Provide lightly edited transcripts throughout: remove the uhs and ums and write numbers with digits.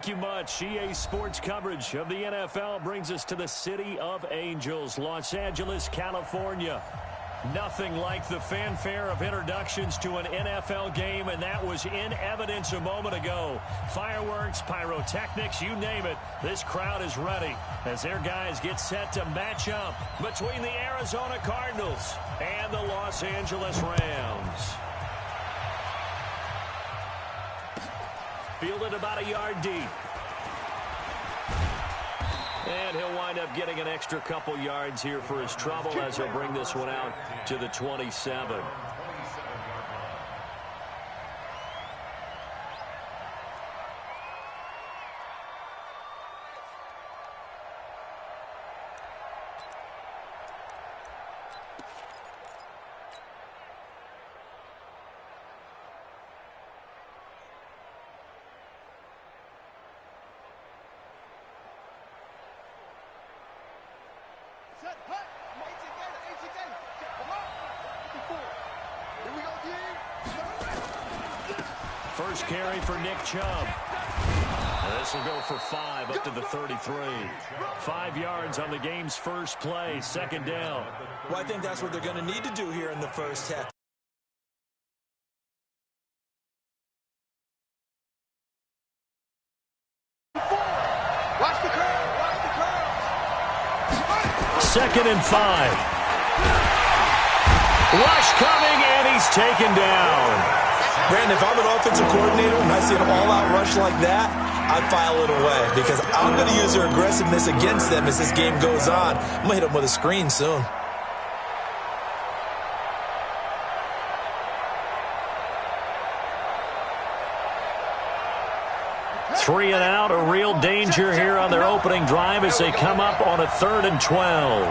Thank you much. EA Sports coverage of the NFL brings us to the City of Angels, Los Angeles, California. Nothing like the fanfare of introductions to an NFL game, and that was in evidence a moment ago. Fireworks, pyrotechnics, you name it. This crowd is ready as their guys get set to match up between the Arizona Cardinals and the Los Angeles Rams. Fielded about a yard deep. And he'll wind up getting an extra couple yards here for his trouble as he'll bring this one out to the 27. First carry for Nick Chubb. This will go for 5 up to the 33. 5 yards on the game's first play, second down. Well, I think that's what they're going to need to do here in the first half. Watch the curve, watch the curve. Second and 5. Rush coming, and he's taken down. Brandon, if I'm an offensive coordinator and I see an all-out rush like that, I file it away because I'm going to use their aggressiveness against them as this game goes on. I'm going to hit them with a screen soon. Three and out, a real danger here on their opening drive as they come up on a 3rd and 12.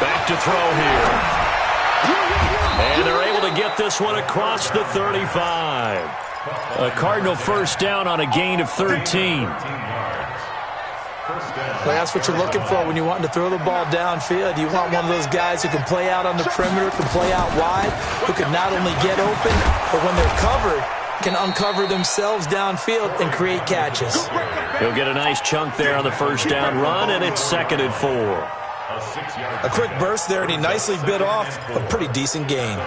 Back to throw here. And they're able to get this one across the 35. A Cardinal first down on a gain of 13. Well, that's what you're looking for when you want to throw the ball downfield. You want one of those guys who can play out on the perimeter, can play out wide, who can not only get open, but when they're covered, can uncover themselves downfield and create catches. He'll get a nice chunk there on the first down run, and it's 2nd and 4. A quick burst there, and he nicely bit off a pretty decent gain.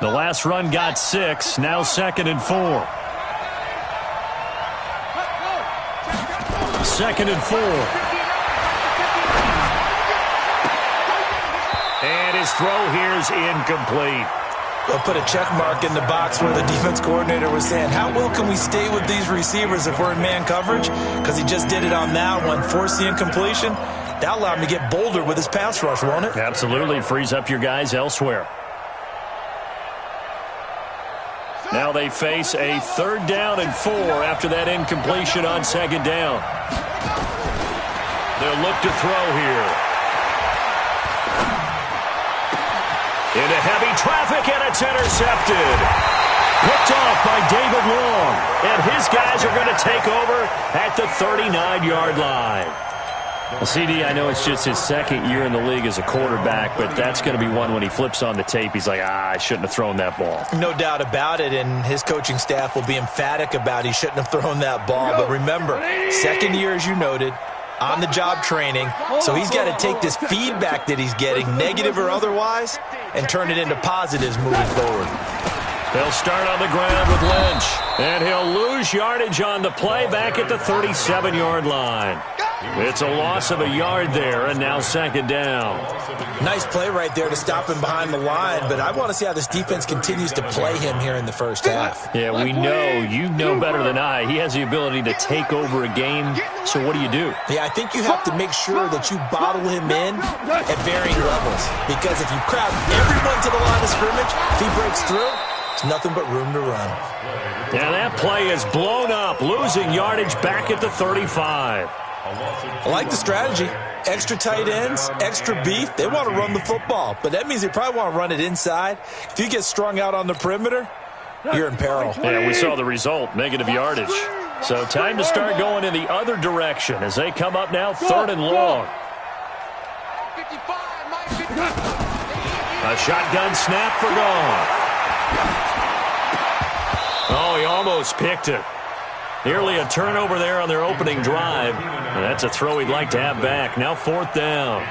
The last run got 6, now 2nd and 4. 2nd and 4. And his throw here is incomplete. They'll put a check mark in the box where the defense coordinator was saying, how well can we stay with these receivers if we're in man coverage? Because he just did it on that one, forced the incompletion. That allowed him to get bolder with his pass rush, won't it? Absolutely. Frees up your guys elsewhere. Now they face a 3rd down and 4 after that incompletion on 2nd down. They'll look to throw here. Into heavy traffic, and it's intercepted. Picked off by David Long. And his guys are going to take over at the 39-yard line. Well, CD, I know it's just his 2nd year in the league as a quarterback, but that's going to be one when he flips on the tape. He's like, I shouldn't have thrown that ball. No doubt about it, and his coaching staff will be emphatic about he shouldn't have thrown that ball. But remember, 2nd year, as you noted, on-the-job training, so he's got to take this feedback that he's getting, negative or otherwise, and turn it into positives moving forward. They'll start on the ground with Lynch, and he'll lose yardage on the play back at the 37-yard line. It's a loss of a yard there, and now 2nd down. Nice play right there to stop him behind the line, but I want to see how this defense continues to play him here in the first half. Yeah, we know, you know better than I, he has the ability to take over a game, so what do you do? Yeah, I think you have to make sure that you bottle him in at varying levels, because if you crowd everyone to the line of scrimmage, if he breaks through, it's nothing but room to run. Now that play is blown up, losing yardage back at the 35. I like the strategy. Extra tight ends, extra beef. They want to run the football, but that means they probably want to run it inside. If you get strung out on the perimeter, you're in peril. Yeah, we saw the result, negative yardage. So time to start going in the other direction as they come up now 3rd and long. 55, Mike, 55. A shotgun snap for Goff. Oh, he almost picked it. Nearly a turnover there on their opening drive. And that's a throw he'd like to have back. Now 4th down.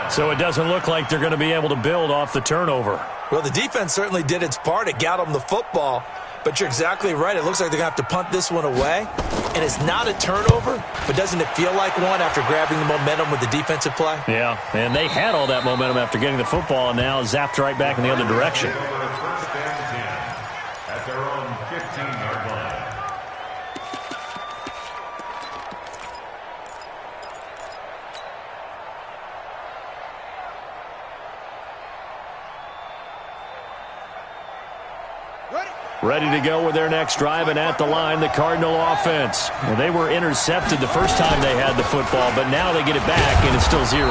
So it doesn't look like they're going to be able to build off the turnover. Well, the defense certainly did its part. It got them the football. But you're exactly right. It looks like they're going to have to punt this one away. And it's not a turnover, but doesn't it feel like one after grabbing the momentum with the defensive play? Yeah, and they had all that momentum after getting the football and now zapped right back in the other direction. At their own 15-yard line. Ready to go with their next drive, and at the line, the Cardinal offense. Well, they were intercepted the first time they had the football, but now they get it back, and it's still 0-0.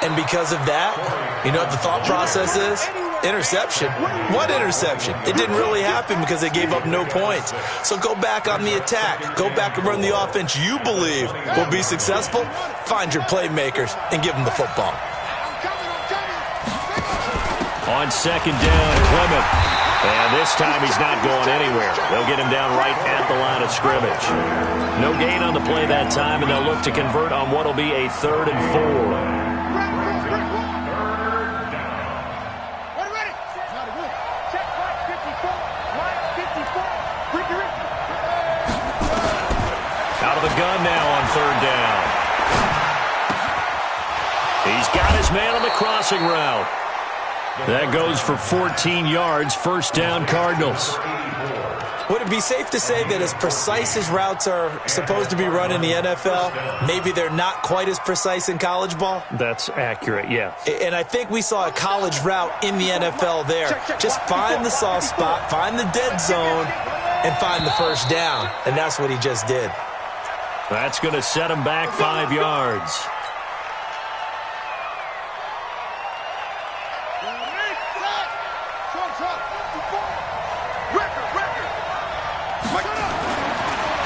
And because of that, you know what the thought process is? Interception. What interception? It didn't really happen because they gave up no points. So go back on the attack. Go back and run the offense you believe will be successful. Find your playmakers and give them the football. On 2nd down, Clement. And this time he's not going anywhere. They'll get him down right at the line of scrimmage. No gain on the play that time, and they'll look to convert on what will be a 3rd and 4. Out of the gun now on 3rd down. He's got his man on the crossing route. That goes for 14 yards, 1st down Cardinals. Would it be safe to say that as precise as routes are supposed to be run in the NFL, maybe they're not quite as precise in college ball? That's accurate, yeah. And I think we saw a college route in the NFL there. Just find the soft spot, find the dead zone, and find the 1st down. And that's what he just did. That's going to set him back 5 yards.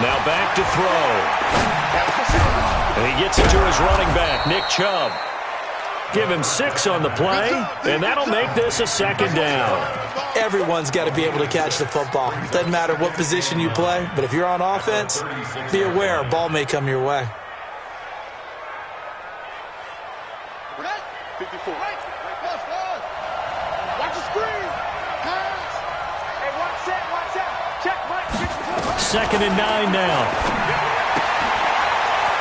Now back to throw. And he gets it to his running back, Nick Chubb. Give him 6 on the play, and that'll make this a 2nd down. Everyone's got to be able to catch the football. Doesn't matter what position you play, but if you're on offense, be aware a ball may come your way. Second and 9 now.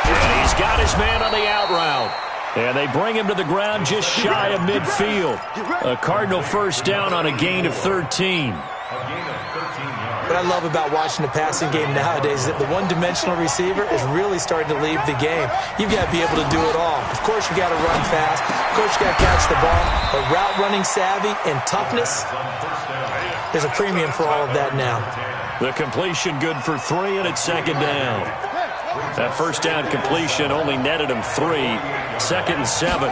And he's got his man on the out route. And they bring him to the ground just shy of midfield. A Cardinal 1st down on a gain of 13. What I love about watching the passing game nowadays is that the one-dimensional receiver is really starting to leave the game. You've got to be able to do it all. Of course, you got to run fast. Of course, you got to catch the ball. But route running savvy and toughness, there's a premium for all of that now. The completion good for 3, and it's 2nd down. That 1st down completion only netted him 3. 2nd and 7.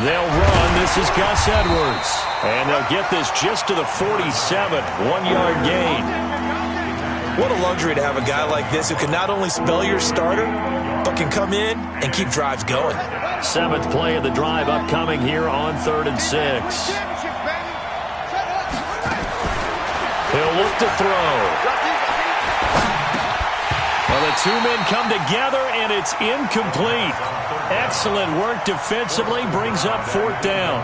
They'll run. This is Gus Edwards. And they'll get this just to the 47. 1-yard gain. What a luxury to have a guy like this who can not only spell your starter, but can come in and keep drives going. 7th play of the drive upcoming here on 3rd and 6. He'll look to throw. Well, the 2 men come together, and it's incomplete. Excellent work defensively, brings up 4th down.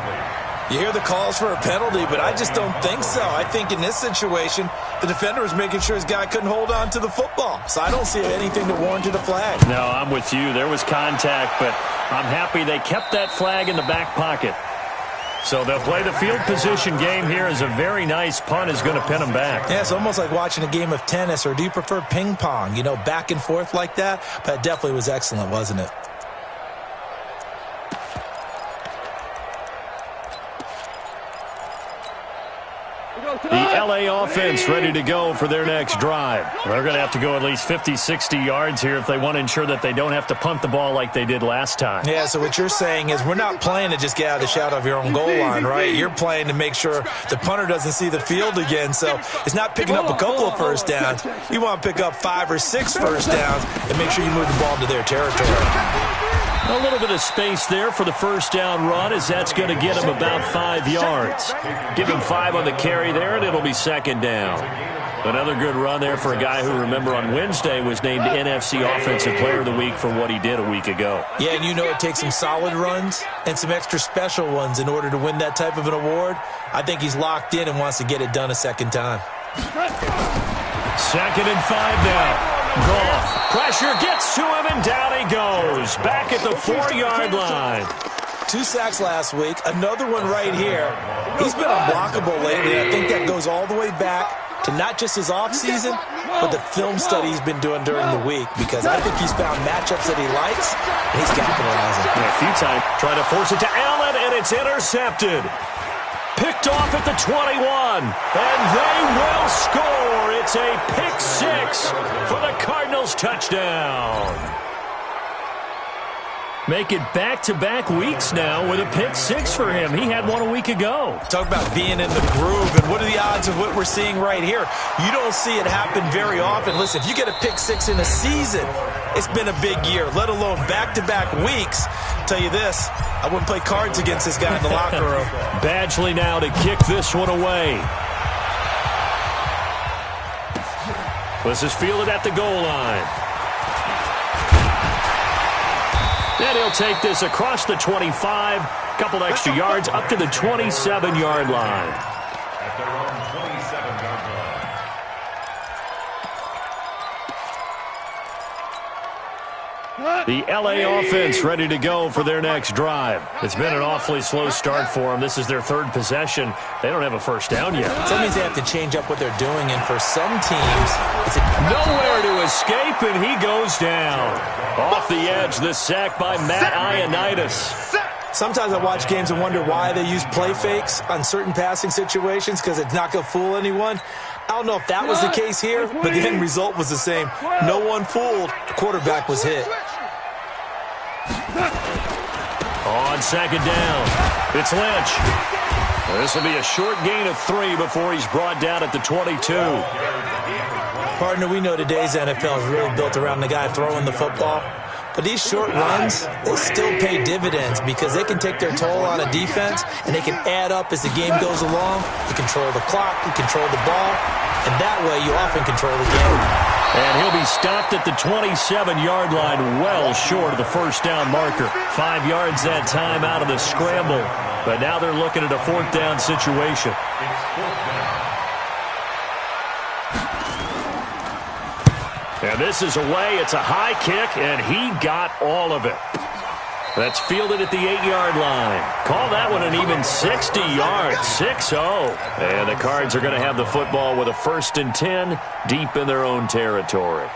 You hear the calls for a penalty, but I just don't think so. I think in this situation, the defender was making sure his guy couldn't hold on to the football. So I don't see anything that warranted a flag. No, I'm with you. There was contact, but I'm happy they kept that flag in the back pocket. So they'll play the field position game here as a very nice punt is going to pin them back. Yeah, it's almost like watching a game of tennis, or do you prefer ping pong? You know, back and forth like that? But it definitely was excellent, wasn't it? The LA offense ready to go for their next drive. They're going to have to go at least 50, 60 yards here if they want to ensure that they don't have to punt the ball like they did last time. Yeah, so what you're saying is we're not playing to just get out of the shadow of your own goal line, right? You're playing to make sure the punter doesn't see the field again. So it's not picking up a couple of 1st downs. You want to pick up 5 or 6 1st downs and make sure you move the ball into their territory. A little bit of space there for the first down run, as that's going to get him about 5 yards. Give him 5 on the carry there, and it'll be second down. Another good run there for a guy who, remember, on Wednesday was named NFC Offensive Player of the Week for what he did a week ago. Yeah, and you know it takes some solid runs and some extra special ones in order to win that type of an award. I think he's locked in and wants to get it done a second time. 2nd and 5 now. Goff. Pressure gets to him, and down he goes. Back at the 4-yard line. 2 sacks last week. Another one right here. He's been unblockable lately. I think that goes all the way back to not just his offseason, but the film study he's been doing during the week, because I think he's found matchups that he likes, and he's capitalizing. A few times trying to force it to Allen, and it's intercepted. Picked off at the 21, and they will score. It's a pick-6 for the Cardinals touchdown. Make it back-to-back weeks now with a pick-6 for him. He had one a week ago. Talk about being in the groove, and what are the odds of what we're seeing right here? You don't see it happen very often. Listen, if you get a pick-6 in a season, it's been a big year, let alone back-to-back weeks. I'll tell you this, I wouldn't play cards against this guy in the locker room. Badgley now to kick this one away. This is fielded at the goal line. And he'll take this across the 25, couple extra yards up to the 27-yard line. At their own 27-yard line. The LA offense ready to go for their next drive. It's been an awfully slow start for them. This is their 3rd possession. They don't have a first down yet. That means they have to change up what they're doing, and for some teams, it's nowhere to escape, and he goes down. Off the edge, the sack by Matt Ioannidis. Sometimes I watch games and wonder why they use play fakes on certain passing situations, because it's not going to fool anyone. I don't know if that was the case here, but the end result was the same. No one fooled. The quarterback was hit. On 2nd down, it's Lynch. This will be a short gain of 3 before he's brought down at the 22. Partner, we know today's NFL is really built around the guy throwing the football. But these short runs, they still pay dividends because they can take their toll on a defense, and they can add up as the game goes along. You control the clock, you control the ball, and that way you often control the game. And he'll be stopped at the 27-yard line, well short of the first down marker. 5 yards that time out of the scramble. But now they're looking at a 4th down situation. And this is away. It's a high kick, and he got all of it. That's fielded at the 8-yard line. Call that one an even 60 yards, 6-0. And the Cards are going to have the football with a 1st and 10 deep in their own territory.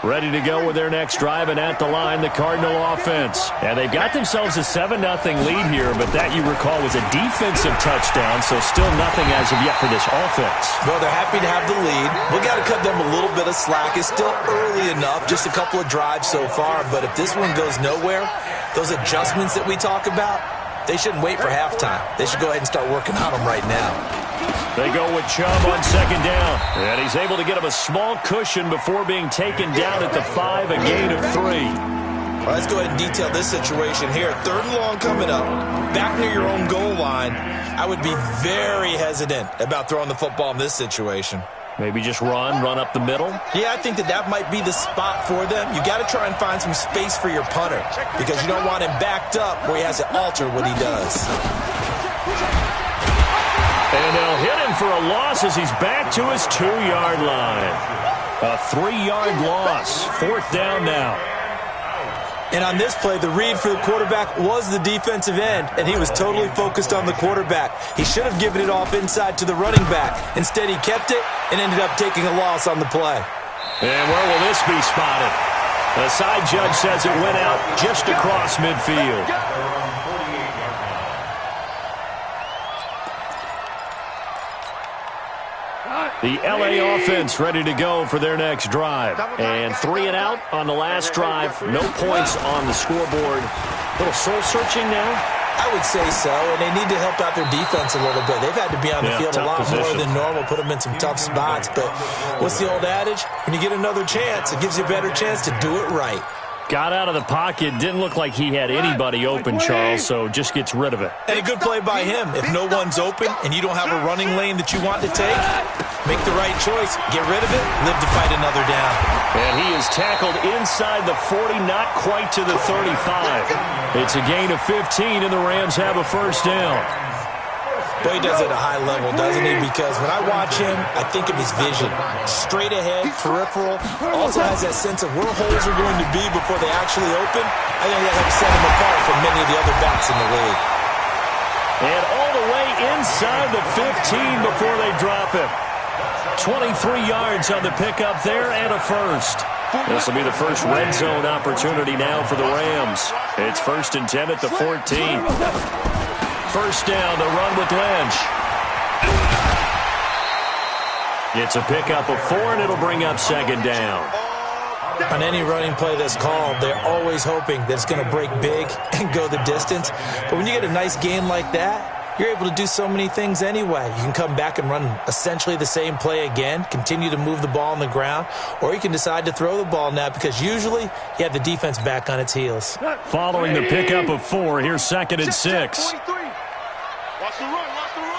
Ready to go with their next drive, and at the line, the Cardinal offense. And they've got themselves a 7-0 lead here, but that, you recall, was a defensive touchdown, so still nothing as of yet for this offense. Well, they're happy to have the lead. We've got to cut them a little bit of slack. It's still early enough, just a couple of drives so far, but if this one goes nowhere, those adjustments that we talk about, they shouldn't wait for halftime. They should go ahead and start working on them right now. They go with Chubb on 2nd down. And he's able to get him a small cushion before being taken down at the 5, a gain of 3. Well, let's go ahead and detail this situation here. 3rd and long coming up, back near your own goal line. I would be very hesitant about throwing the football in this situation. Maybe just run up the middle? Yeah, I think that might be the spot for them. You got to try and find some space for your punter, because you don't want him backed up where he has to alter what he does. And they'll hit him for a loss as he's back to his 2-yard line. A 3-yard loss. 4th down now. And on this play, the read for the quarterback was the defensive end, and he was totally focused on the quarterback. He should have given it off inside to the running back. Instead, he kept it and ended up taking a loss on the play. And where will this be spotted? The side judge says it went out just across midfield. The LA offense ready to go for their next drive. And 3 and out on the last drive. No points on the scoreboard. A little soul-searching now. I would say so, and they need to help out their defense a little bit. They've had to be on the field a lot more than normal, put them in some tough spots. But what's the old adage? When you get another chance, it gives you a better chance to do it right. Got out of the pocket. Didn't look like he had anybody open, Charles, so just gets rid of it. And a good play by him. If no one's open and you don't have a running lane that you want to take, make the right choice. Get rid of it. Live to fight another down. And he is tackled inside the 40, not quite to the 35. It's a gain of 15, and the Rams have a first down. Boy, he does it at a high level, doesn't he? Because when I watch him, I think of his vision. Straight ahead, peripheral. Also has that sense of where holes are going to be before they actually open. I think that helps set him apart from many of the other backs in the league. And all the way inside the 15 before they drop it. 23 yards on the pickup there and a first. This will be the first red zone opportunity now for the Rams. It's 1st and 10 at the 14. First down, the run with Lynch. It's a pickup of 4, and it'll bring up 2nd down. On any running play that's called, they're always hoping that it's going to break big and go the distance. But when you get a nice gain like that, you're able to do so many things anyway. You can come back and run essentially the same play again, continue to move the ball on the ground, or you can decide to throw the ball now because usually you have the defense back on its heels. Following the pickup of 4, here's 2nd and 6. Watch the run, watch the run.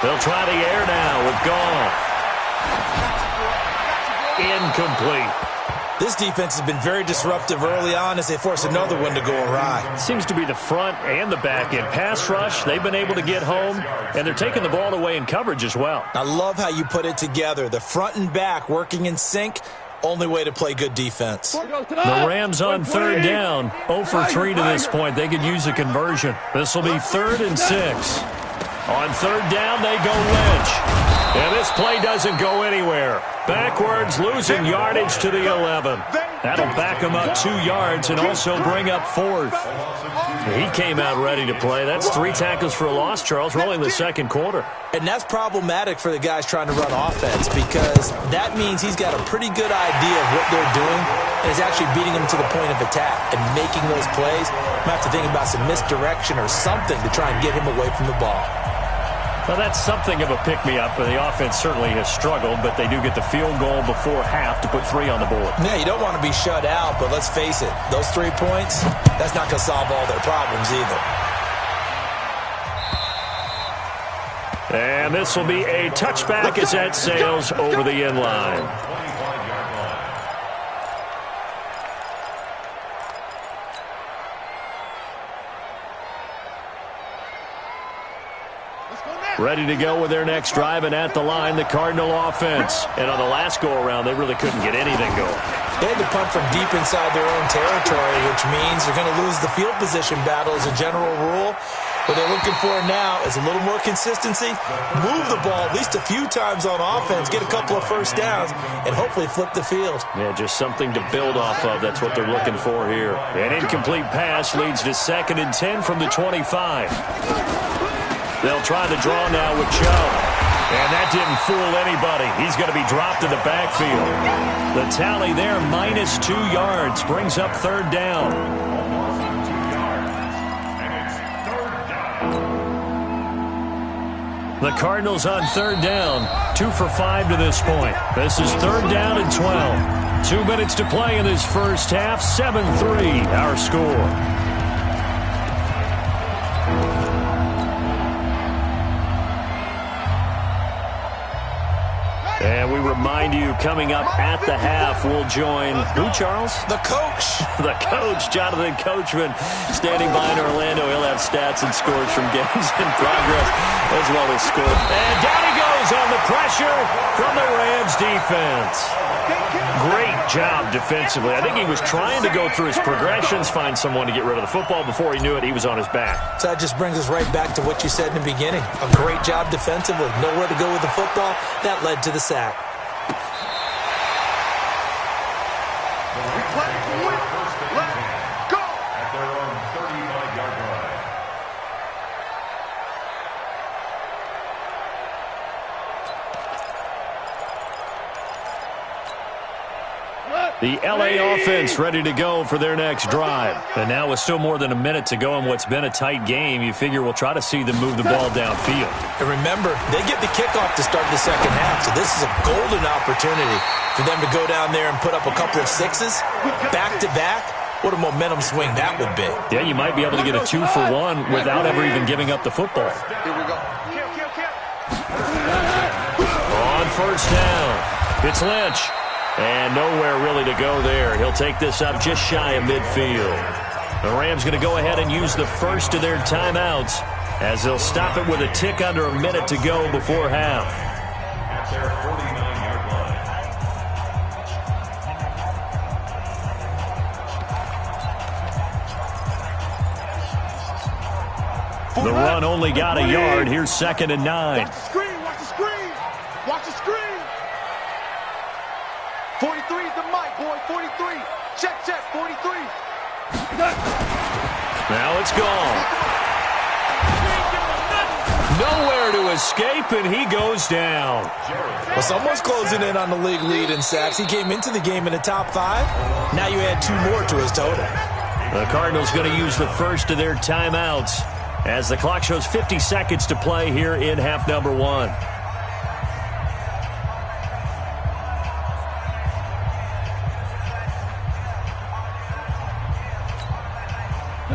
They'll try the air now with Goff. Incomplete. This defense has been very disruptive early on as they force another one to go awry. Seems to be the front and the back end. Pass rush, they've been able to get home, and they're taking the ball away in coverage as well. I love how you put it together. The front and back working in sync, only way to play good defense. The Rams on 3rd down, 0 for 3 to this point. They could use a conversion. This will be 3rd and 6. On 3rd down, they go Lynch. And this play doesn't go anywhere. Backwards, losing yardage to the 11. That'll back him up 2 yards and also bring up 4th. He came out ready to play. That's 3 tackles for a loss, Charles, rolling the 2nd quarter. And that's problematic for the guys trying to run offense because that means he's got a pretty good idea of what they're doing and is actually beating them to the point of attack and making those plays. Might have to think about some misdirection or something to try and get him away from the ball. Well, that's something of a pick-me-up, and the offense certainly has struggled, but they do get the field goal before half to put 3 on the board. Yeah, you don't want to be shut out, but let's face it, those 3 points, that's not going to solve all their problems either. And this will be a touchback as that sails over the end line. Ready to go with their next drive, and at the line, the Cardinal offense. And on the last go-around, they really couldn't get anything going. They had to punt from deep inside their own territory, which means they're going to lose the field position battle as a general rule. What they're looking for now is a little more consistency, move the ball at least a few times on offense, get a couple of first downs, and hopefully flip the field. Yeah, just something to build off of. That's what they're looking for here. An incomplete pass leads to 2nd and 10 from the 25. They'll try the draw now with Chubb. And that didn't fool anybody. He's going to be dropped in the backfield. The tally there, minus 2 yards, brings up 3rd down. The Cardinals on 3rd down, 2 for 5 to this point. This is 3rd down and 12. 2 minutes to play in this first half, 7-3 our score. And we remind you, coming up at the half, we'll join who, Charles? The coach. The coach, Jonathan Coachman, standing by in Orlando. He'll have stats and scores from games in progress, as well as scores. And down he goes on the pressure from the Rams defense. Great job defensively. I think he was trying to go through his progressions, find someone to get rid of the football. Before he knew it, he was on his back. So that just brings us right back to what you said in the beginning. A great job defensively. Nowhere to go with the football. That led to the sack. At their own 35-yard line. The LA offense ready to go for their next drive. And now with still more than a minute to go in what's been a tight game, you figure we'll try to see them move the ball downfield. And remember, they get the kickoff to start the second half, so this is a golden opportunity for them to go down there and put up a couple of sixes back-to-back. What a momentum swing that would be. Yeah, you might be able to get a 2-for-1 without ever even giving up the football. Here we go. On first down, it's Lynch. And nowhere really to go there. He'll take this up just shy of midfield. The Rams going to go ahead and use the first of their timeouts as they'll stop it with a tick under a minute to go before half. At their 49-yard line. The run only got a yard. Here's 2nd and 9. Watch the screen, watch the screen. Watch the screen. 43 is the mic, boy, 43. Check, 43. Now it's gone. Nowhere to escape, and he goes down. Well, someone's closing in on the league lead in sacks. He came into the game in the top 5. Now you add 2 more to his total. The Cardinals going to use the first of their timeouts as the clock shows 50 seconds to play here in half number 1.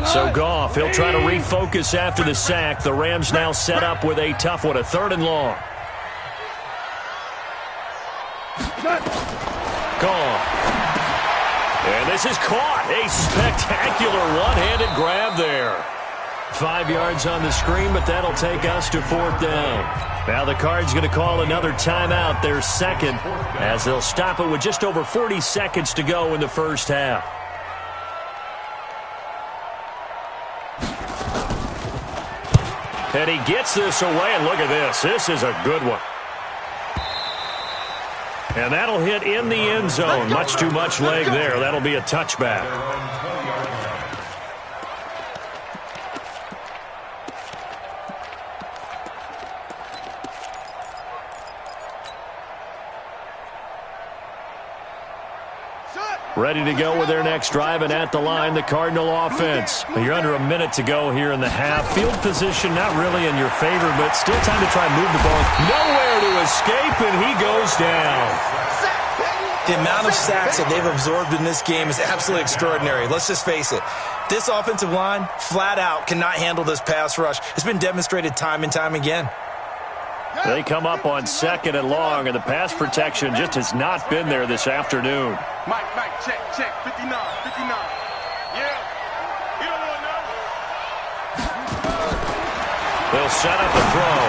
So Goff, he'll try to refocus after the sack. The Rams now set up with a tough one, a 3rd and long. Goff. And this is caught. A spectacular one-handed grab there. 5 yards on the screen, but that'll take us to 4th down. Now the Cards going to call another timeout, their 2nd, as they'll stop it with just over 40 seconds to go in the first half. And he gets this away, and look at this. This is a good one. And that'll hit in the end zone. Much too much leg there. That'll be a touchback. Ready to go with their next drive, and at the line, the Cardinal offense. You're under a minute to go here in the half. Field position not really in your favor, but still time to try and move the ball. Nowhere to escape, and he goes down. The amount of sacks that they've absorbed in this game is absolutely extraordinary. Let's just face it. This offensive line, flat out, cannot handle this pass rush. It's been demonstrated time and time again. They come up on 2nd and long, and the pass protection just has not been there this afternoon. Mike, check, 59. Yeah. You don't want to know. They'll set up the throw.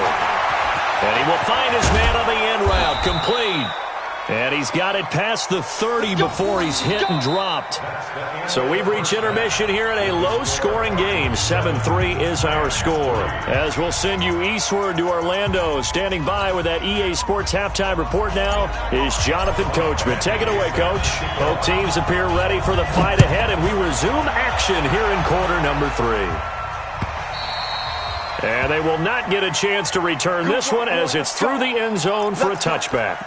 And he will find his man on the end route. Complete. And he's got it past the 30 before he's hit and dropped. So we've reached intermission here in a low-scoring game. 7-3 is our score. As we'll send you eastward to Orlando. Standing by with that EA Sports halftime report now is Jonathan Coachman. Take it away, Coach. Both teams appear ready for the fight ahead, and we resume action here in quarter number 3. And they will not get a chance to return this one as it's through the end zone for a touchback.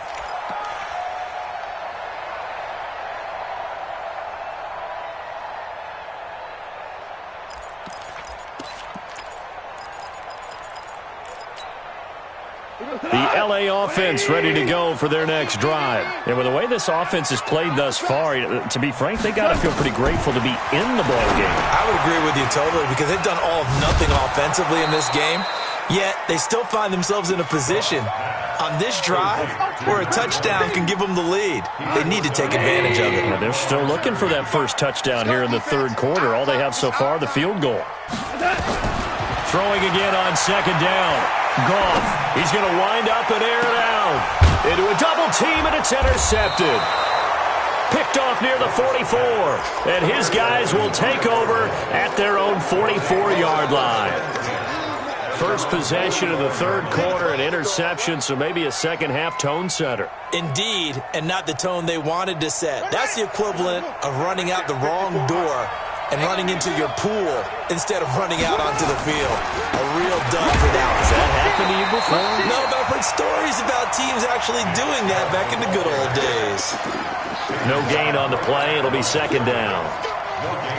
The LA offense ready to go for their next drive. And with the way this offense has played thus far, to be frank, they got to feel pretty grateful to be in the ball game. I would agree with you totally because they've done all of nothing offensively in this game, yet they still find themselves in a position on this drive where a touchdown can give them the lead. They need to take advantage of it. And they're still looking for that first touchdown here in the 3rd quarter. All they have so far, the field goal. Throwing again on 2nd down. Goff, he's going to wind up and air it out. Into a double team, and it's intercepted. Picked off near the 44. And his guys will take over at their own 44-yard line. First possession of the 3rd quarter, an interception, so maybe a second-half tone setter. Indeed, and not the tone they wanted to set. That's the equivalent of running out the wrong door and running into your pool instead of running out onto the field. A real dud for Dallas. Has that happened to you before? No, but I've heard stories about teams actually doing that back in the good old days. No gain on the play. It'll be second down.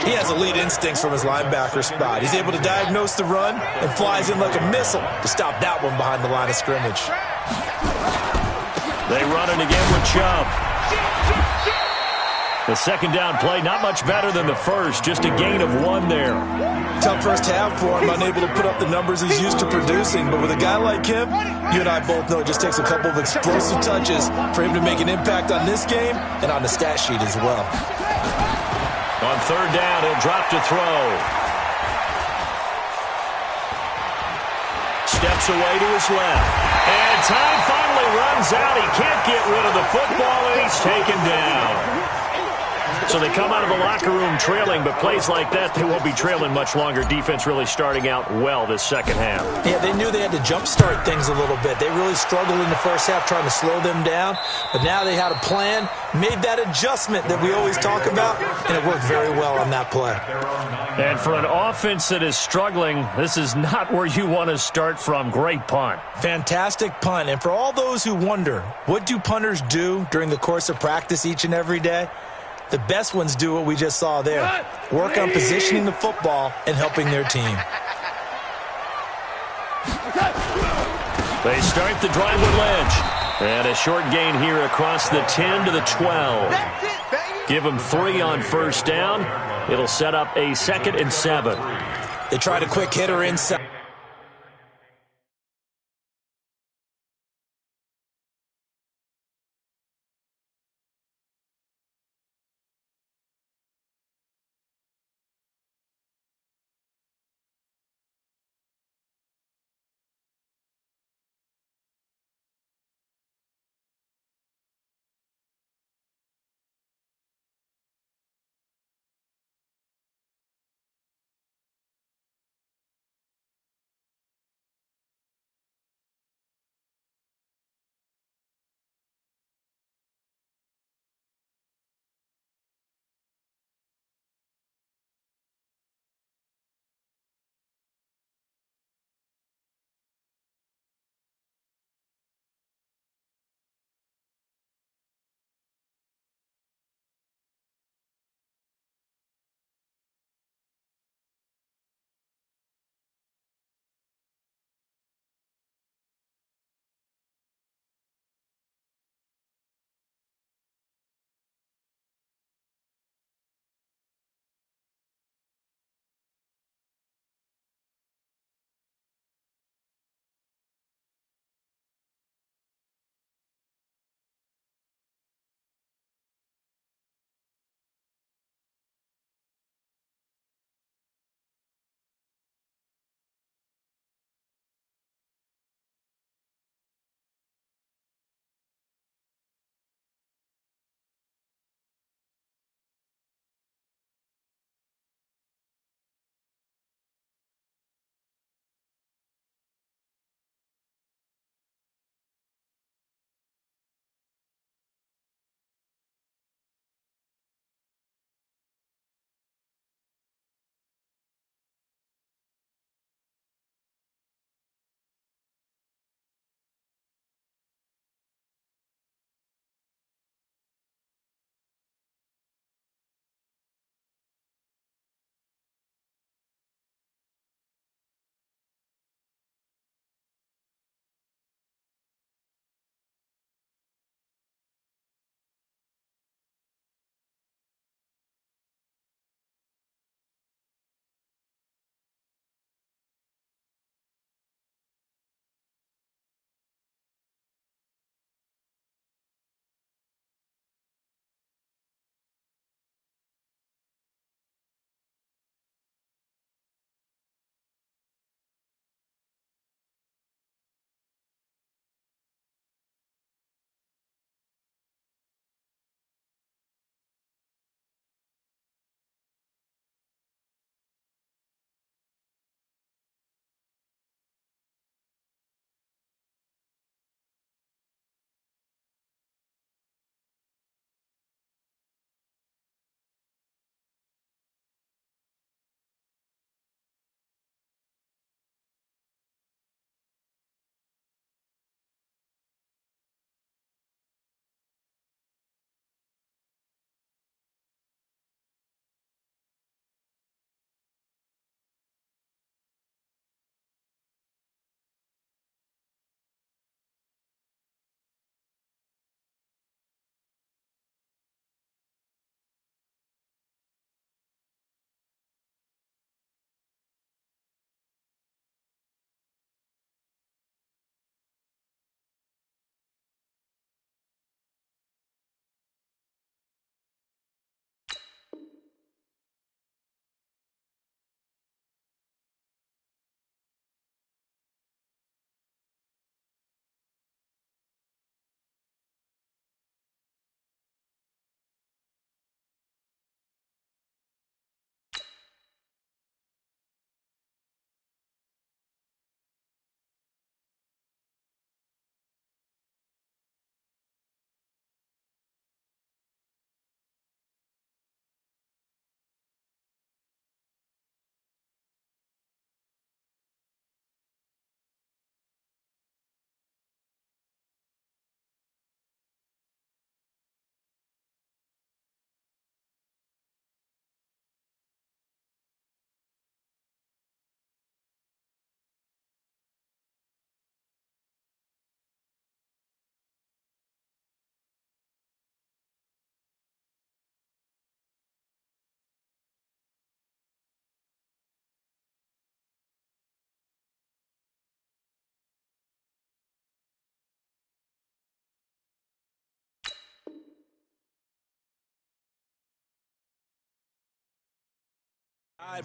He has elite instincts from his linebacker spot. He's able to diagnose the run and flies in like a missile to stop that one behind the line of scrimmage. They run it again with Chubb. The second down play, not much better than the first, just a gain of 1 there. Tough first half for him, unable to put up the numbers he's used to producing. But with a guy like him, you and I both know it just takes a couple of explosive touches for him to make an impact on this game and on the stat sheet as well. On third down, he'll drop to throw. Steps away to his left. And time finally runs out. He can't get rid of the football, and he's taken down. So they come out of the locker room trailing, but plays like that, they won't be trailing much longer. Defense really starting out well this second half. Yeah, they knew they had to jumpstart things a little bit. They really struggled in the first half trying to slow them down, but now they had a plan, made that adjustment that we always talk about, and it worked very well on that play. And for an offense that is struggling, this is not where you want to start from. Great punt. Fantastic punt. And for all those who wonder, what do punters do during the course of practice each and every day? The best ones do what we just saw there. Work on positioning the football and helping their team. They start the drive with Lynch. And a short gain here across the 10 to the 12. Give them 3 on first down. It'll set up a 2nd and 7. They tried a quick hitter inside.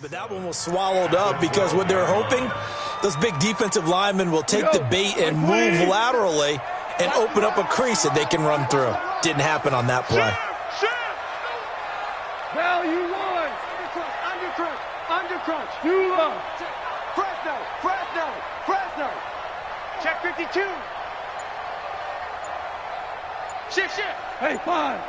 But that one was swallowed up because what they're hoping, those big defensive linemen will take the bait and move laterally and open up a crease that they can run through. Didn't happen on that play. Now you won. Under crunch. You won. Fresno. Check 52. Shift. Hey, 5.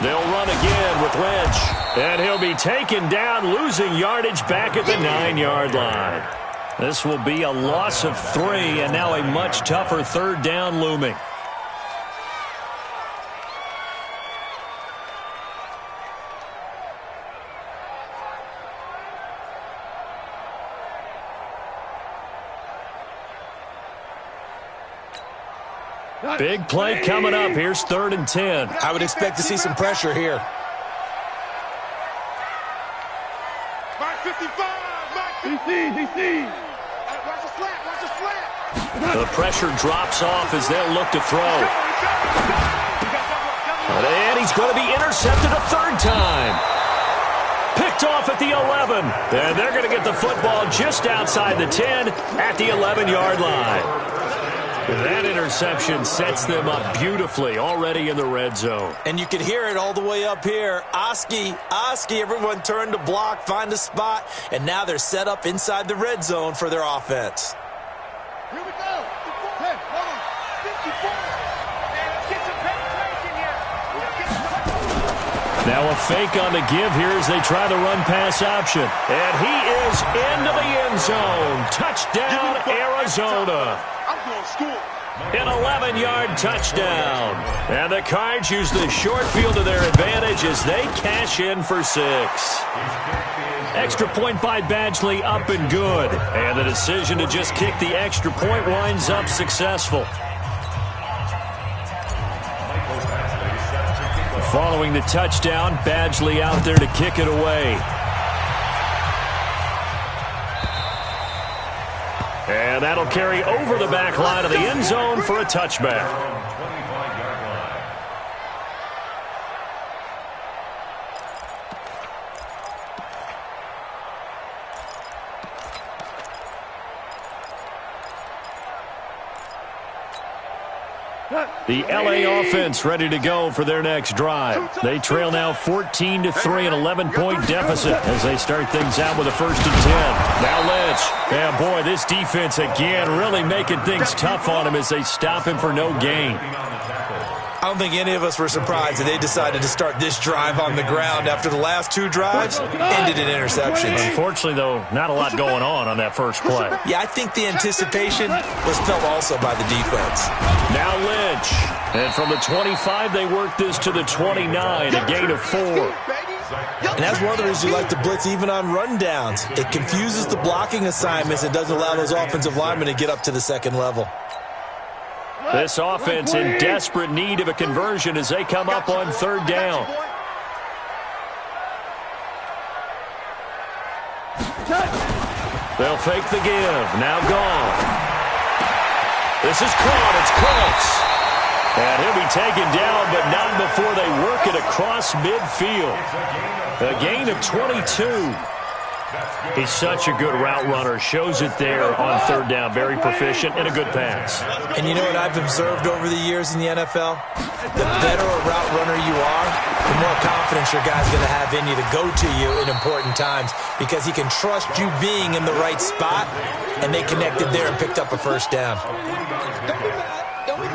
They'll run again with Lynch. And he'll be taken down, losing yardage back at the 9-yard line. This will be a loss of 3, and now a much tougher third down looming. Big play coming up. Here's 3rd and 10. I would expect to see some pressure here. Mark 55. DC. Watch the slant. The pressure drops off as they'll look to throw. And he's going to be intercepted a 3rd time. Picked off at the 11. And they're going to get the football just outside the 10 at the 11-yard line. That interception sets them up beautifully already in the red zone. And you can hear it all the way up here. Oski, everyone turned to block, find a spot, and now they're set up inside the red zone for their offense. Here we go. Hey, hold on. 54. Hey, let's get some penetration here. Now a fake on the give here as they try the run-pass option. And he is into the end zone. Touchdown, Arizona. I'm going to school. An 11-yard touchdown. And the Cards use the short field to their advantage as they cash in for 6. Extra point by Badgley up and good. And the decision to just kick the extra point winds up successful. Following the touchdown, Badgley out there to kick it away. And that'll carry over the back line of the end zone for a touchback. The LA offense ready to go for their next drive. They trail now 14-3, an 11-point deficit as they start things out with a 1st and 10. Now Lynch. Yeah, boy, this defense again really making things tough on him as they stop him for no gain. I don't think any of us were surprised that they decided to start this drive on the ground after the last 2 drives ended in interceptions. Unfortunately, though, not a lot going on that first play. Yeah, I think the anticipation was felt also by the defense. Now Lynch. And from the 25, they work this to the 29, a gain of 4. And that's one of the reasons you like to blitz even on rundowns. It confuses the blocking assignments and doesn't allow those offensive linemen to get up to the second level. This offense in desperate need of a conversion as they come up on 3rd down. They'll fake the give. Now gone. This is caught. It's close. And he'll be taken down, but not before they work it across midfield. A gain of 22. He's such a good route runner. Shows it there on 3rd down. Very proficient and a good pass. And you know what I've observed over the years in the NFL? The better a route runner you are, the more confidence your guy's going to have in you to go to you in important times because he can trust you being in the right spot, and they connected there and picked up a 1st down.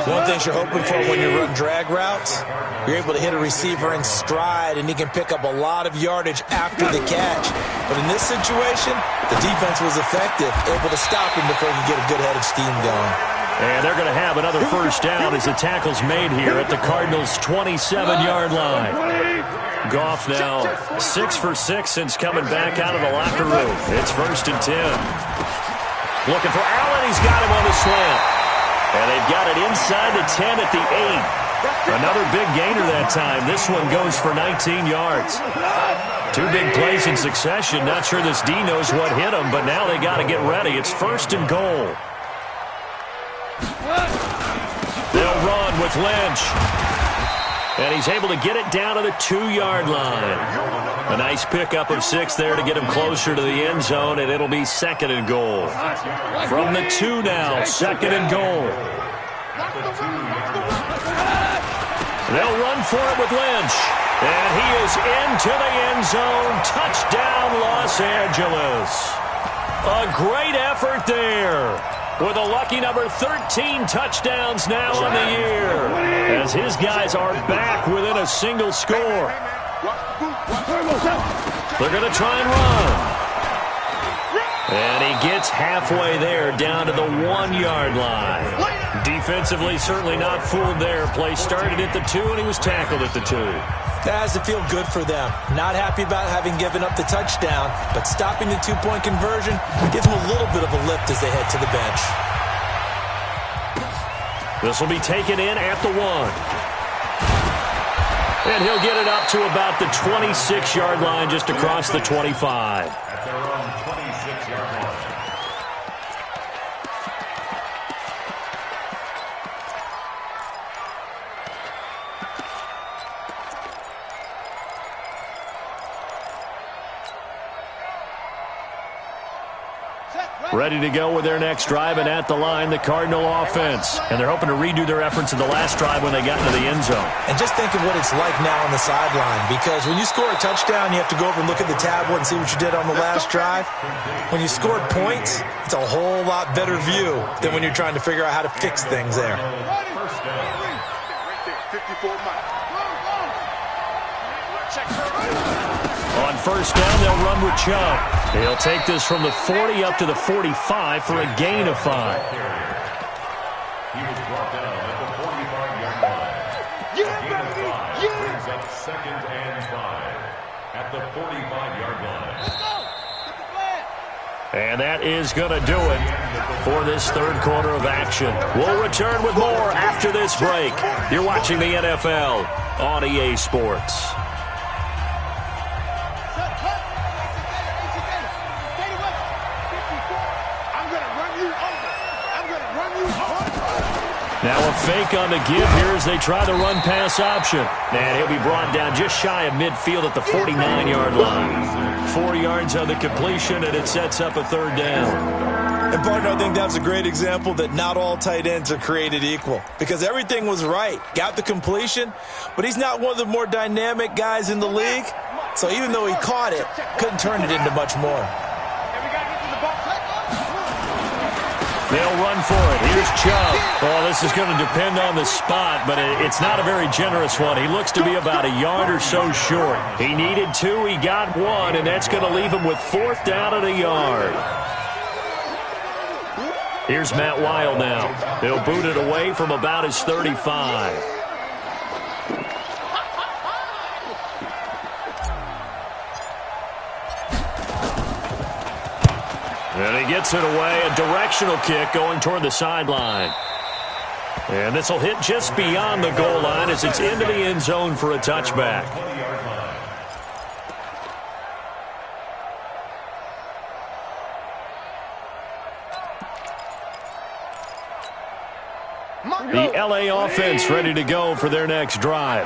One thing you're hoping for when you run drag routes, you're able to hit a receiver in stride, and he can pick up a lot of yardage after the catch. But in this situation, the defense was effective, able to stop him before he could get a good head of steam going. And they're going to have another 1st down as the tackle's made here at the Cardinals' 27-yard line. Goff now 6 for 6 since coming back out of the locker room. It's 1st and 10. Looking for Allen. He's got him on the slant. And they've got it inside the 10 at the 8. Another big gainer that time. This one goes for 19 yards. 2 big plays in succession. Not sure this D knows what hit him, but now they got to get ready. It's 1st and goal. They'll run with Lynch. And he's able to get it down to the 2-yard line. A nice pickup of 6 there to get him closer to the end zone, and it'll be 2nd and goal. From the 2 now, 2nd and goal. They'll run for it with Lynch. And he is into the end zone. Touchdown, Los Angeles. A great effort there, with a lucky number 13 touchdowns now on the year, as his guys are back within a single score. They're going to try and run. And he gets halfway there, down to the 1-yard line. Defensively, certainly not fooled there. Play started at the 2, and he was tackled at the 2. That has to feel good for them. Not happy about having given up the touchdown, but stopping the 2-point conversion gives them a little bit of a lift as they head to the bench. This will be taken in at the 1. And he'll get it up to about the 26-yard line, just across the 25. At their own 26-yard line. Ready to go with their next drive, and at the line, the Cardinal offense. And they're hoping to redo their efforts in the last drive when they got into the end zone. And just think of what it's like now on the sideline, because when you score a touchdown, you have to go over and look at the tablet and see what you did on the last drive. When you scored points, it's a whole lot better view than when you're trying to figure out how to fix things there. On first down, they'll run with Chubb. He'll take this from the 40 up to the 45 for a gain of 5. He was brought down at the 45-yard line. Gain of 5 brings up 2nd and 5 at the 45-yard line. And that is going to do it for this third quarter of action. We'll return with more after this break. You're watching the NFL on EA Sports. Now a fake on the give here as they try the run-pass option. And he'll be brought down just shy of midfield at the 49-yard line. 4 yards on the completion, and it sets up a third down. And, partner, I think that's a great example that not all tight ends are created equal, because everything was right. Got the completion, but he's not one of the more dynamic guys in the league. So even though he caught it, couldn't turn it into much more. They'll run for it. Here's Chubb. Oh, this is going to depend on the spot, but it's not a very generous one. He looks to be about a yard or so short. He needed 2. He got 1, and that's going to leave him with 4th down at a yard. Here's Matt Wild now. He'll boot it away from about his 35. And he gets it away, a directional kick going toward the sideline. And this will hit just beyond the goal line as it's into the end zone for a touchback. The LA offense ready to go for their next drive.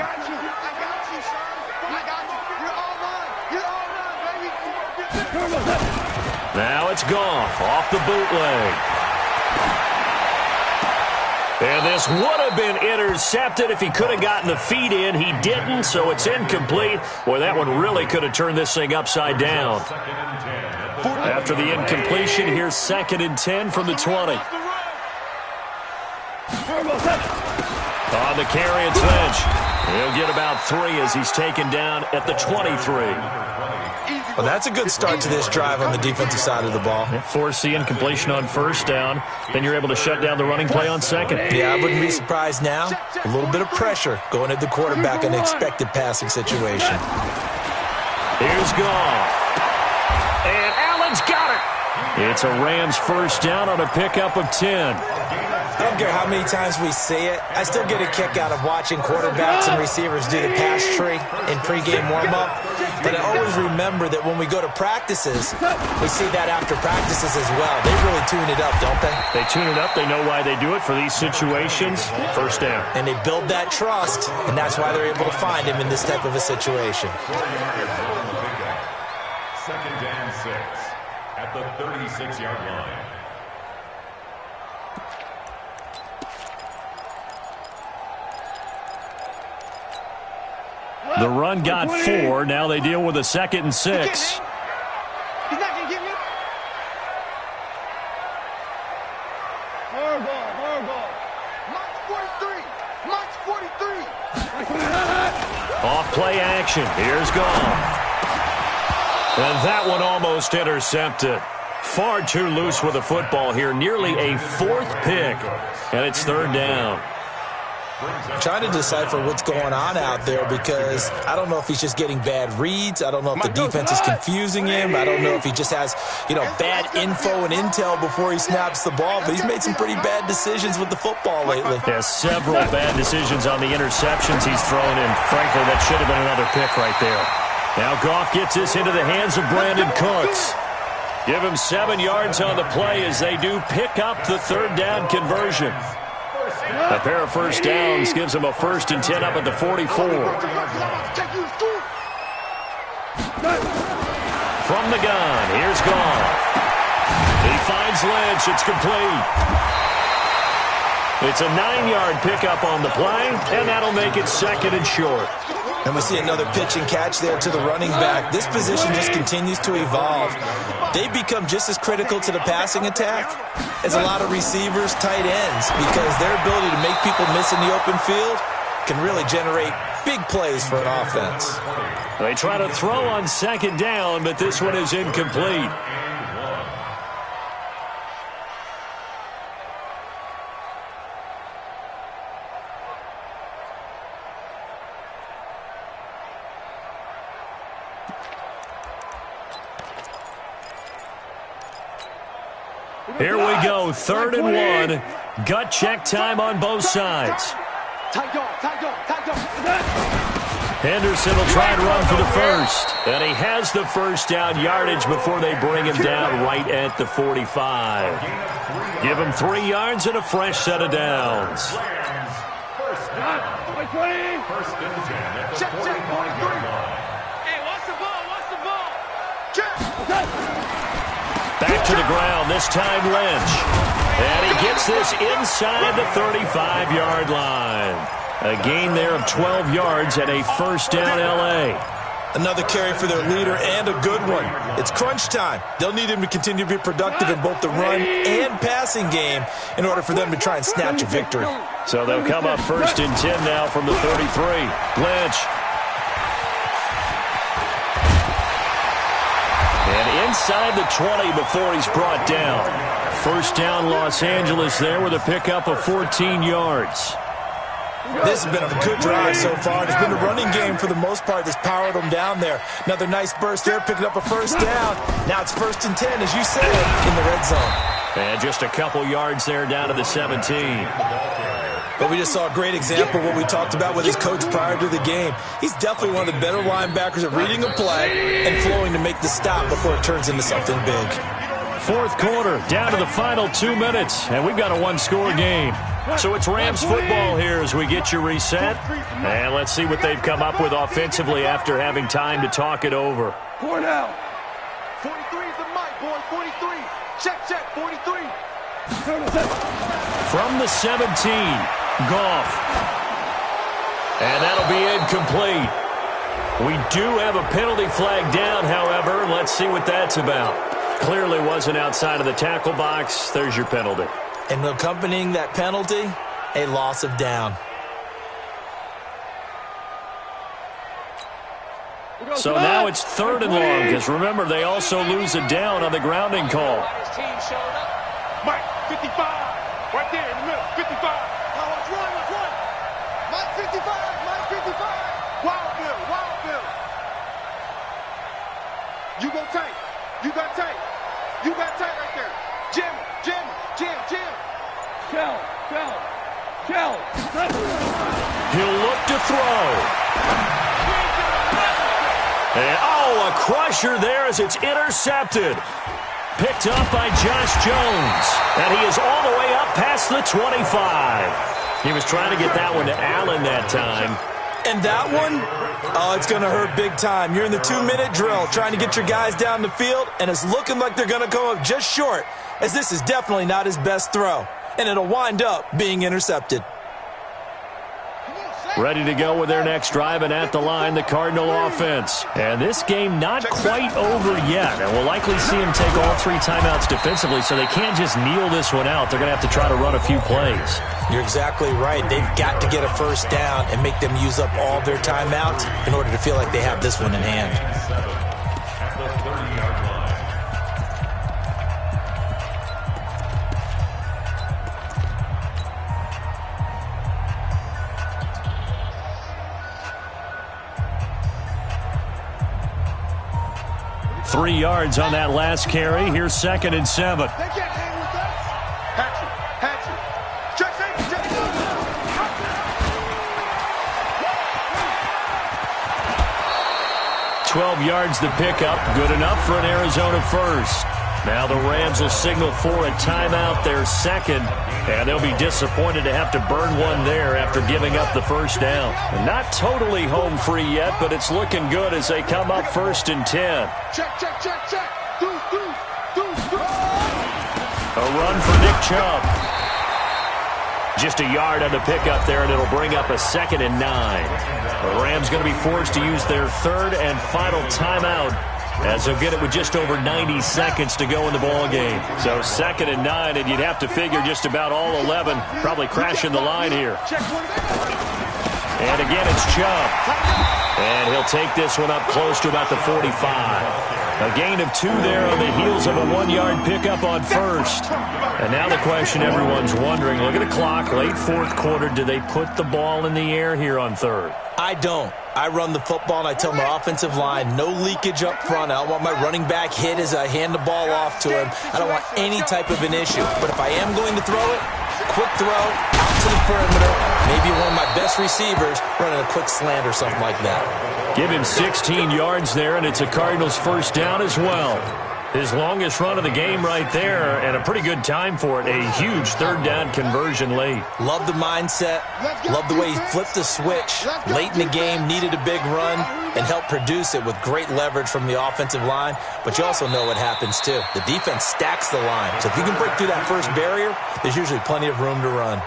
Now it's Goff off the bootleg. And this would have been intercepted if he could have gotten the feet in. He didn't, so it's incomplete. Boy, that one really could have turned this thing upside down. After the incompletion, here's 2nd and 10 from the 20. On the carry, it's Lynch. He'll get about 3 as he's taken down at the 23. Well, that's a good start to this drive on the defensive side of the ball. Force the incompletion on first down. Then you're able to shut down the running play on second. Yeah, I wouldn't be surprised now. A little bit of pressure going at the quarterback in an expected passing situation. Here's Goff. And Allen's got it. It's a Rams first down on a pickup of 10. I don't care how many times we see it. I still get a kick out of watching quarterbacks and receivers do the pass tree in pregame warm-up. But I always remember that when we go to practices, we see that after practices as well. They really tune it up, don't they? They tune it up. They know why they do it for these situations. First down. And they build that trust, and that's why they're able to find him in this type of a situation. Second and 6 at the 36-yard line. The run got 4. Now they deal with a 2nd and 6. He's not going to get me. Hard ball. March 43. March 43. Off play action. Here's Goff. And that one almost intercepted. Far too loose with the football here. Nearly a 4th pick. And it's 3rd down. Trying to decipher what's going on out there because I don't know if he's just getting bad reads. I don't know if the defense is confusing him. I don't know if he just has, bad info and intel before he snaps the ball. But he's made some pretty bad decisions with the football lately. There's several bad decisions on the interceptions he's thrown, and frankly, that should have been another pick right there. Now Goff gets this into the hands of Brandon Cooks. Give him 7 yards on the play as they do pick up the 3rd down conversion. A pair of first downs gives him a 1st and 10 up at the 44. From the gun, here's Goff. He finds Lynch. It's complete. It's a 9-yard pickup on the play, and that'll make it 2nd and short. And we see another pitch and catch there to the running back. This position just continues to evolve. They become just as critical to the passing attack as a lot of receivers, tight ends, because their ability to make people miss in the open field can really generate big plays for an offense. They try to throw on 2nd down, but this one is incomplete. Here we go, 3rd and 1. Gut check time on both sides. Henderson will try and run for the 1st. And he has the 1st down yardage before they bring him down right at the 45. Give him 3 yards and a fresh set of downs. First and 10 at the 45-yard line. Hey, what's the ball? Check. Back to the ground, this time Lynch. And he gets this inside the 35-yard line. A gain there of 12 yards and a 1st down L.A. Another carry for their leader and a good one. It's crunch time. They'll need him to continue to be productive in both the run and passing game in order for them to try and snatch a victory. So they'll come up 1st and 10 now from the 33. Lynch. And inside the 20 before he's brought down. 1st down Los Angeles there with a pickup of 14 yards. This has been a good drive so far. It's been the running game for the most part that's powered them down there. Another nice burst there, picking up a 1st down. Now it's 1st and 10, as you said, in the red zone. And just a couple yards there down to the 17. But we just saw a great example of what we talked about with his coach prior to the game. He's definitely one of the better linebackers at reading a play and flowing to make the stop before it turns into something big. 4th quarter, down to the final 2 minutes, and we've got a 1-score game. So it's Rams football here as we get you reset. And let's see what they've come up with offensively after having time to talk it over. 4 now. 43 is the mic, boy. 43. Check, 43. From the 17, Goff. And that'll be incomplete. We do have a penalty flag down, however. Let's see what that's about. Clearly wasn't outside of the tackle box. There's your penalty. And accompanying that penalty, a loss of down. So now it's 3rd and long, because remember, they also lose a down on the grounding call. Mike, 55. Right there in the middle, 55. Let's run. Mike 55. Wild Bill. You go tight. You got tight right there. Jam. Count. He'll look to throw. And, oh, a crusher there as it's intercepted. Picked up by Josh Jones. And he is all the way up past the 25. He was trying to get that one to Allen that time. And that one, oh, it's going to hurt big time. You're in the 2-minute drill trying to get your guys down the field, and it's looking like they're going to come up just short, as this is definitely not his best throw. And it'll wind up being intercepted. Ready to go with their next drive, and at the line, the Cardinal offense. And this game not quite over yet, and we'll likely see them take all 3 timeouts defensively, so they can't just kneel this one out. They're going to have to try to run a few plays. You're exactly right. They've got to get a first down and make them use up all their timeouts in order to feel like they have this one in hand. At the 30-yard line. 3 yards on that last carry. Here's 2nd and 7. They can't hang with us. Hatchet. Check. 12 yards the pickup. Good enough for an Arizona first. Now the Rams will signal for a timeout, their second, and they'll be disappointed to have to burn one there after giving up the first down. Not totally home free yet, but it's looking good as they come up 1st and 10. Check. Do. A run for Nick Chubb. Just a yard on the pickup there, and it'll bring up a 2nd and 9. The Rams going to be forced to use their 3rd and final timeout, as they'll get it with just over 90 seconds to go in the ball game. So 2nd and 9, and you'd have to figure just about all 11 probably crashing the line here. And again, it's Chubb. And he'll take this one up close to about the 45. A gain of 2 there on the heels of a 1-yard pickup on 1st. And now the question everyone's wondering, look at the clock, late 4th quarter, do they put the ball in the air here on 3rd? I don't. I run the football, and I tell my offensive line, no leakage up front. I don't want my running back hit as I hand the ball off to him. I don't want any type of an issue. But if I am going to throw it, quick throw, out to the perimeter, maybe one of my best receivers running a quick slant or something like that. Give him 16 yards there, and it's a Cardinals first down as well. His longest run of the game right there, and a pretty good time for it. A huge 3rd down conversion late. Love the mindset. Love the way he flipped the switch. Late in the game, needed a big run, and helped produce it with great leverage from the offensive line. But you also know what happens, too. The defense stacks the line. So if you can break through that first barrier, there's usually plenty of room to run.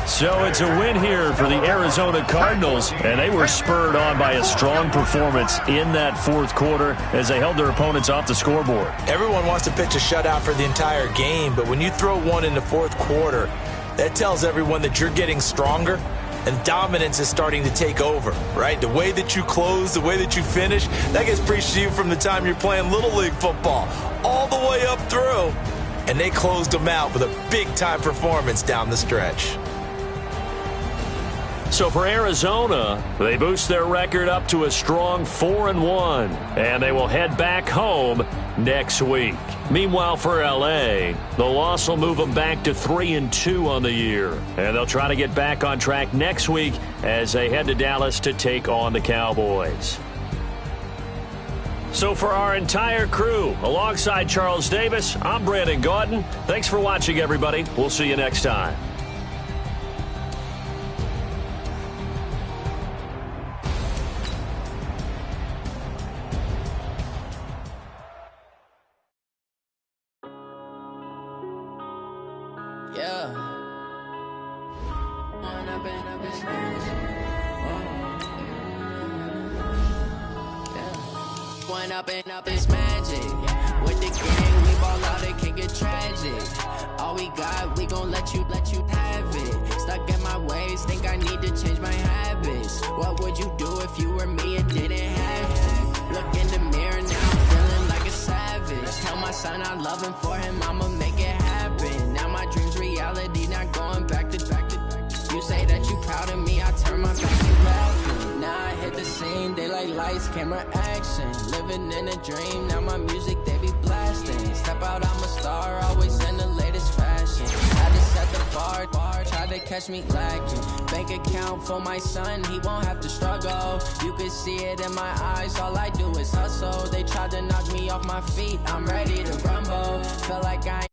So it's a win here for the Arizona Cardinals, and they were spurred on by a strong performance in that 4th quarter as they held their opponents off the scoreboard. Everyone wants to pitch a shutout for the entire game, but when you throw one in the 4th quarter, that tells everyone that you're getting stronger and dominance is starting to take over, right? The way that you close, the way that you finish, that gets preached to you from the time you're playing Little League football all the way up through, and they closed them out with a big-time performance down the stretch. So for Arizona, they boost their record up to a strong 4-1, and they will head back home next week. Meanwhile, for L.A., the loss will move them back to 3-2 on the year, and they'll try to get back on track next week as they head to Dallas to take on the Cowboys. So for our entire crew, alongside Charles Davis, I'm Brandon Gaudin. Thanks for watching, everybody. We'll see you next time. Up is magic. With the game, we ball out, it can get tragic. All we got, we gon' let you have it. Stuck in my ways, think I need to change my habits. What would you do if you were me and didn't have it? Look in the mirror now, I'm feeling like a savage. Tell my son I love him, for him I'ma make it happen. Now my dream's reality, not going back to. You say that you proud of me, I turn my back to lights, camera, action. Living in a dream, now my music, they be blasting. Step out, I'm a star, always in the latest fashion. Had to set the bar, try to catch me lacking. Bank account for my son, he won't have to struggle. You can see it in my eyes, all I do is hustle. They tried to knock me off my feet, I'm ready to rumble. Feel like I